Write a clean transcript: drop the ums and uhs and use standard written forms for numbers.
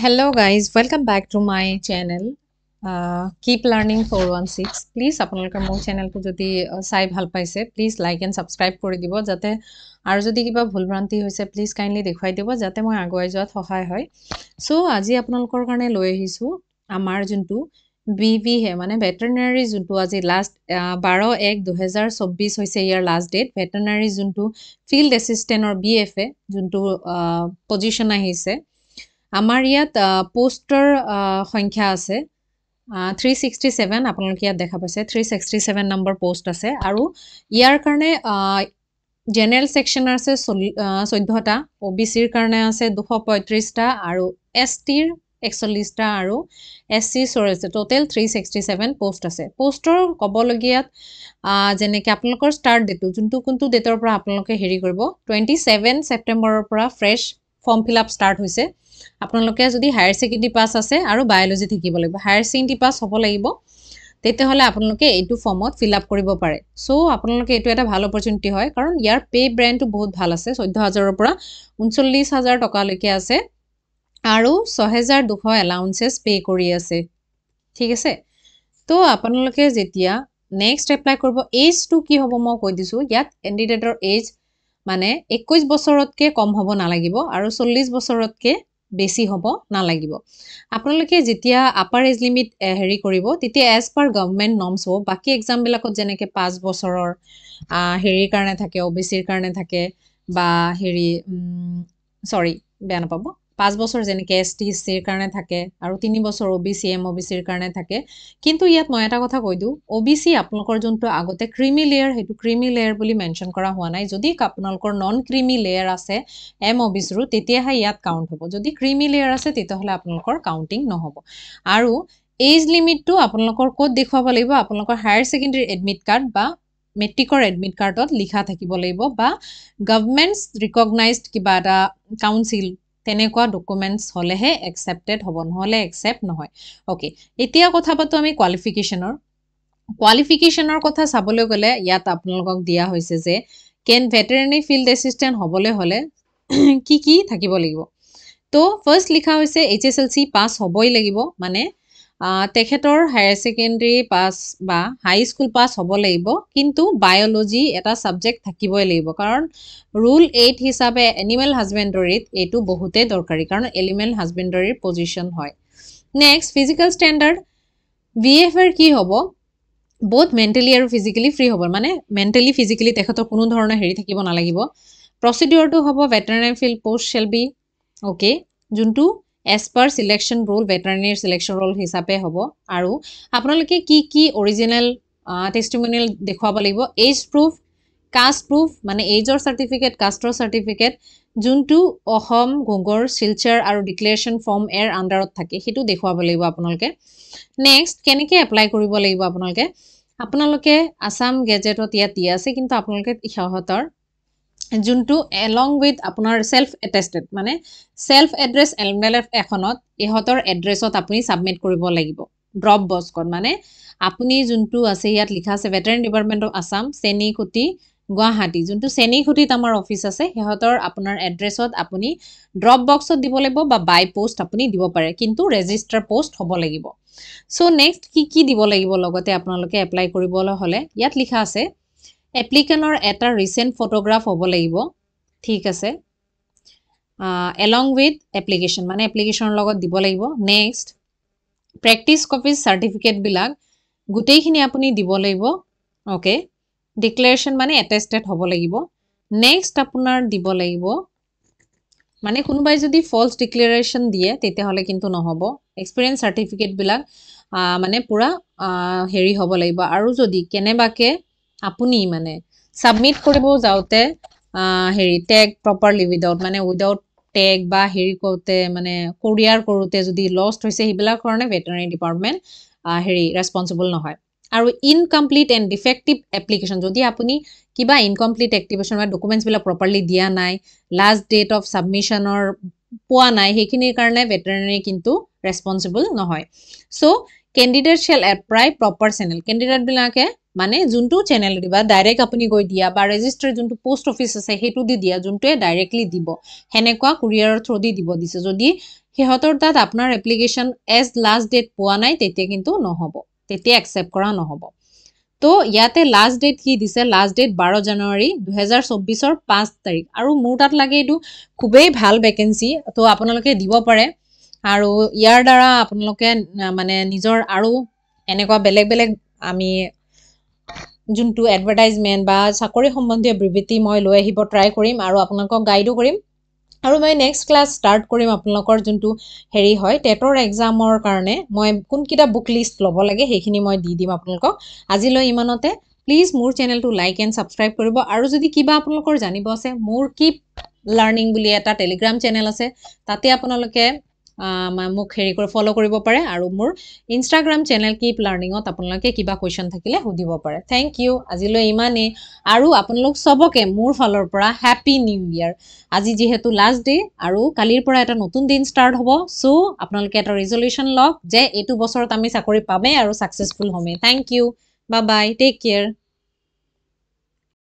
Hello guys, welcome back to my channel. Keep learning 416. Please আপোনালোকৰ মোৰ চেনেলটো যদি চাই ভাল পাইছে প্লিজ লাইক এণ্ড সাবস্ক্ৰাইব কৰি দিব যাতে আৰু যদি কিবা ভুলভ্ৰান্তি হৈছে প্লিজ কাইন্ডলি দেখুৱাই দিব যাতে মই আগুৱাই যোৱাত সহায় হয়। সো আজি আপোনালোকৰ কাৰণে লৈ আহিছো আমাৰ যোনটো বিভি হে মানে ভেটেৰিনাৰী যোনটো আজি লাষ্ট 12/1/2024 হৈছে ইয়াৰ লাষ্ট ডেট ভেটেৰিনাৰী যোনটো ফিল্ড এছিষ্টেণ্টৰ BFA যোনটো পজিশন আহিছে আমাৰ ইয়াত পোষ্টৰ সংখ্যা আছে 367 আপোনালোকে ইয়াত দেখা পাইছে 367 নম্বৰ পোষ্ট আছে আৰু ইয়াৰ কাৰণে জেনাৰেল সেকশন আছে 14টা OBCৰ কাৰণে আছে 235টা আৰু STৰ 41টা আৰু SC আছে টোটাল 367 পোষ্ট আছে পোষ্টৰ কবলগিয়াত যেনেকৈ আপোনালোকৰ স্টাৰ্ট ডেটটো যোনটো কোনটো ডেটৰ পৰা আপোনালোকে হেৰি কৰিব 27 সেপ্টেম্বৰৰ পৰা fresh form fill up start হৈছে আপোনালোকে যদি হায়াৰ সেকেন্ডাৰী পাস আছে আৰু বায়োলজি থাকিব লাগিব হায়াৰ সেকেন্ডাৰী পাস হ'ব লাগিব তেতিয়াহলে আপোনালোকে এইটো ফৰ্মত ফিল আপ কৰিব পাৰে সো আপোনালোকে এইটো এটা ভাল অপৰচুনিটি হয় কাৰণ ইয়াৰ পে ব্ৰেণ্ডটো বহুত ভাল আছে 14000ৰ পৰা 39000 টকা লৈকে আছে আৰু 6200 এলাউন্সেস পে কৰি আছে ঠিক আছে তো আপোনালোকে যেতিয়া নেক্সট এপ্লাই কৰিব এজটো কি হ'ব মই কৈ দিছো ইয়াত ক্যান্ডিডেটৰ এজ মানে 21 বছৰতকৈ কম হ'ব নালাগিব আৰু 40 বছৰতকৈ বেছি হ'ব নালাগিব আপোনালোকে যেতিয়া আপাৰ এজ লিমিট হেৰি কৰিব তেতিয়া এজ পাৰ গভৰ্নমেন্ট নৰ্মছ হ'ব বাকি এক্সাম বিলাকত যেনেকৈ 5 বছৰৰ হেৰিৰ কাৰণে থাকে OBCৰ কাৰণে থাকে বা হেৰি সৰি বেয়া নাপাব 5 বছৰ যেনেকৈ ST/SCৰ কাৰণে থাকে আৰু 3 বছৰ OBC MOBCৰ কাৰণে থাকে কিন্তু ইয়াত মই এটা কথা কৈ দিও OBC আপোনালোকৰ যোনটো আগতে ক্ৰিমি লেয়াৰ হেতু ক্ৰিমি লেয়াৰ বুলি মেনশন কৰা হোৱা নাই যদি আপোনালোকৰ নন ক্ৰিমি লেয়াৰ আছে MOBCৰ তেতিয়াহে ইয়াত কাউন্ট হ'ব যদি ক্ৰিমি লেয়াৰ আছে তেতিয়াহলে আপোনালোকৰ কাউন্টিং নহব আৰু এজ লিমিটটো আপোনালোকৰ কোড দেখুৱাব লাগিব আপোনালোকৰ হায়াৰ সেকেন্ডাৰী এডমিট কাৰ্ড বা মেট্ৰিকৰ এডমিট কাৰ্ডত লিখা থাকিব লাগিব বা গভৰ্নমেন্টস ৰিকগনাইজড কিবা এটা কাউন্সিল তেনেকুৱা ডকুমেন্টস হলেহে একসেপ্টেড হ'ব নহলে একসেপ্ট নহয় ওকে এতিয়া কথা পাতো আমি কোৱালিফিকেশনৰ কথা চাবলৈ গলে ইয়াত আপোনালোকক দিয়া হৈছে যে কেন ভেটেৰিনাৰী ফিল্ড এছিষ্টেণ্ট হ'বলৈ হলে কি কি থাকিব লাগিব তো ফাৰ্স্ট লিখা হৈছে HSLC পাস হ'বই লাগিব মানে তেখেতৰ হায়াৰ সেকেন্ডাৰী পাস বা হাই স্কুল পাস হ'ব লাগিব কিন্তু বায়োলজি এটা সাবজেক্ট থাকিবই লাগিব কাৰণ ৰুল 8 হিসাবে এনিমেল হাজবেন্ডাৰীত এটো বহুতে দৰকাৰী কাৰণ এনিমেল হাজবেন্ডাৰীৰ পজিশন হয় নেক্সট ফিজিক্যাল স্ট্যান্ডাৰ্ড VFR কি হ'ব both mentally আৰু physically free হ'ব মানে mentally physically তেখেতৰ কোনো ধৰণৰ হেৰি থাকিব নালাগিব প্ৰসিডিউৰটো হ'ব veterinary field post shall be okay যোনটো as per selection rule veterinary selection rule হিচাপে হ'ব আৰু আপোনালোকে কি original testimonial দেখুৱাব লাগিব age proof caste proof মানে ageৰ certificate casteৰ certificate যোনটো অহম গগৰ শিলচৰ আৰু ডিক্লেৰেশন ফৰ্ম এৰ আন্ডাৰত থাকে হেতু দেখুৱাব লাগিব আপোনালোকে নেক্সট কেনেকৈ এপ্লাই কৰিব লাগিব আপোনালোকে আসাম গেজেটত ইয়াত দিয়া আছে কিন্তু আপোনালোকে ইহতৰ যোনটো along with আপোনাৰ self attested মানে self address envelope এখনত ইহতৰ এড্ৰেছত আপুনি সাবমিট কৰিব লাগিব ড্ৰপ বক্সত মানে আপুনি যোনটো আছে ইয়াত লিখা আছে veterinary department of Assam Chenikuthi Guwahati যোনটো চেনিকুটিত আমাৰ অফিস আছে ইহতৰ আপোনাৰ এড্ৰেছত আপুনি ড্ৰপ বক্সত দিব লাগিব বা বাই পোষ্ট আপুনি দিব পাৰে কিন্তু ৰেজিষ্টাৰ পোষ্ট হ'ব লাগিব সো নেক্সট কি দিব লাগিব লগতে আপোনালোকে এপ্লাই কৰিবলৈ হলে ইয়াত লিখা আছে এপ্লিকেন্টৰ এটা ৰিসেন্ট ফটোগ্ৰাফ হ'ব লাগিব ঠিক আছে along with application মানে এপ্লিকেশনৰ লগত দিব লাগিব নেক্সট প্ৰেক্টিস কপি সাৰ্টিফিকেট বিলাক গুটেইখিনি আপুনি দিব লাগিব ওকে ডিক্লেৰেশন মানে এটেস্টেড হ'ব লাগিব নেক্সট আপোনাৰ দিব লাগিব মানে কোনোবাই যদি ফলস ডিক্লেৰেশন দিয়ে তেতিয়াহলে কিন্তু নহব এক্সপেৰিয়েন্স সাৰ্টিফিকেট বিলাক মানে পুৰা হেৰি হ'ব লাগিব আৰু যদি কেনেবাকে আপুনি মানে সাবমিট কৰিব যাওতে হেৰি ট্যাগ প্ৰপাৰলি উইদাউট ট্যাগ বা হেৰি কৰোতে মানে কোৰিয়াৰ কৰোতে যদি লষ্ট হৈছে হিবিলাক কাৰণে ভেটেৰিনাৰী ডিপাৰ্টমেন্ট হেৰি ৰেসপন্সিবল নহয় আৰু ইনকমপ্লিট এন্ড ডিফেক্টিভ এপ্লিকেশন যদি আপুনি কিবা ইনকমপ্লিট এক্টিভেশন বা ডকুমেন্টস বিলাক প্ৰপাৰলি দিয়া নাই লাষ্ট ডেট অফ সাবমিশনৰ পোৱা নাই হেখিনিৰ কাৰণে ভেটেৰিনাৰী কিন্তু ৰেসপন্সিবল নহয় so candidate shall apply proper channel candidate বিলাকে মানে যোনটো চেনেল দিবা ডাইৰেক্ট আপুনি গৈ দিয়া বা ৰেজিষ্টাৰ যোনটো পোষ্ট অফিচ আছে সেইটো দি দিয়া যোনটোৱে ডাইৰেক্টলি দিব হেনেকুৱা কুৰিয়াৰৰ থ্ৰু দি দিব দিছে যদি সিহঁতৰ তাত আপোনাৰ এপ্লিকেশ্যন এজ লাষ্ট ডেট পোৱা নাই তেতিয়া কিন্তু নহ'ব তেতিয়া একচেপ্ট কৰা নহ'ব তো ইয়াতে লাষ্ট ডেট কি দিছে লাষ্ট ডেট 12 জানুৱাৰী 2024ৰ 5 তাৰিখ আৰু মোৰ তাত লাগে এইটো খুবেই ভাল ভেকেন্সি তো আপোনালোকে দিব পাৰে আৰু ইয়াৰ দ্বাৰা আপোনালোকে মানে নিজৰ আৰু এনেকুৱা বেলেগ বেলেগ আমি যোনটো এডভাৰটাইজমেন্ট বা চাকৰি সম্বন্ধীয় বিবৃতি মই লৈ আহিব ট্ৰাই কৰিম আৰু আপোনালোকক গাইডো কৰিম আৰু মই নেক্সট ক্লাছ ষ্টাৰ্ট কৰিম আপোনালোকৰ যোনটো হেৰি হয় টেটৰ এক্সামৰ কাৰণে মই কোনকেইটা বুক লিষ্ট ল'ব লাগে সেইখিনি মই দি দিম আপোনালোকক আজিলৈ ইমানতে প্লিজ মোৰ চেনেলটো লাইক এণ্ড ছাবস্ক্ৰাইব কৰিব আৰু যদি কিবা আপোনালোকৰ জানিব আছে মোৰ কিপ লাৰ্ণিং বুলি এটা টেলিগ্ৰাম চেনেল আছে তাতে আপোনালোকে মোক হেৰি কৰি ফলো কৰিব পাৰে আৰু মোৰ ইনষ্টাগ্ৰাম চেনেল কিপ লাৰ্ণিঙত আপোনালোকে কিবা কুৱেশ্যন থাকিলে সুধিব পাৰে থেংক ইউ আজিলৈ ইমানেই আৰু আপোনালোক সবকে মোৰ ফালৰ পৰা হেপী নিউ ইয়াৰ আজি যেহেতু লাষ্ট ডে আৰু কালিৰ পৰা এটা নতুন দিন ষ্টাৰ্ট হ'ব সো আপোনালোকে এটা ৰিজলিউশ্যন লওক যে এইটো বছৰত আমি চাকৰি পামেই আৰু সাকসেসফুল হ'মেই thank you bye bye take care